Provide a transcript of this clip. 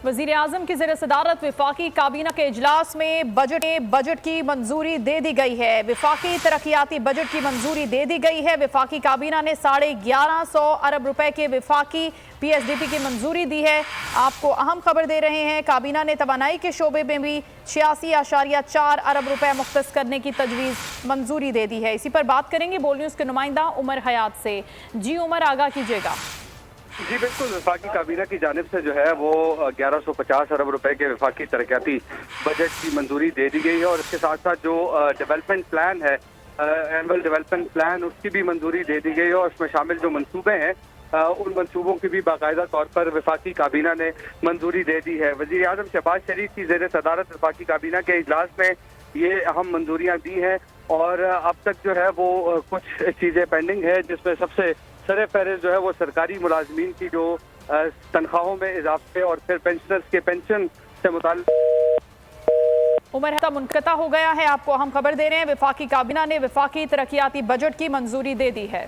वज़ीर आज़म की ज़ेर सदारत वफाकी काबीना के इजलास में बजट की मंजूरी दे दी गई है। वफाकी तरक्याती बजट की मंजूरी दे दी गई है। वफाकी काबीना ने 1150 अरब रुपए के वफाकी PSDP की मंजूरी दी है। आपको अहम खबर दे रहे हैं, काबीना ने तवानाई के शोबे में भी 86.4 अरब रुपए मुख्तस करने की तजवीज़ मंजूरी दे दी है। इसी पर बात करेंगे बोल न्यूज़ के नुमाइंदा उमर हयात से। जी उमर, आगाह कीजिएगा। जी बिल्कुल, वफाकी काबीना की जानिब से जो है वो 1150 अरब रुपए के वफाकी तरक्याती बजट की मंजूरी दे दी गई है और इसके साथ साथ जो डेवलपमेंट प्लान है, एनुअल डेवलपमेंट प्लान, उसकी भी मंजूरी दे दी गई है और उसमें शामिल जो मंसूबे हैं उन मंसूबों की भी बाकायदा तौर पर वफाकी काबीना ने मंजूरी दे दी है। वज़ीर आज़म शहबाज शरीफ की ज़ेर सदारत वफाकी काबीना के इजलास में ये अहम मंजूरियाँ दी हैं और अब तक जो है वो कुछ चीज़ें पेंडिंग है, जिसमें सबसे सरे फहरिस्त जो है वो सरकारी मुलाजमीन की जो तनख्वाहों में इजाफे और फिर पेंशनर्स के पेंशन से मुताल्लिक उमर मुनक़ता हो गया है। आपको हम खबर दे रहे हैं, वफाकी काबीना ने वफाकी तरक्याती बजट की मंजूरी दे दी है।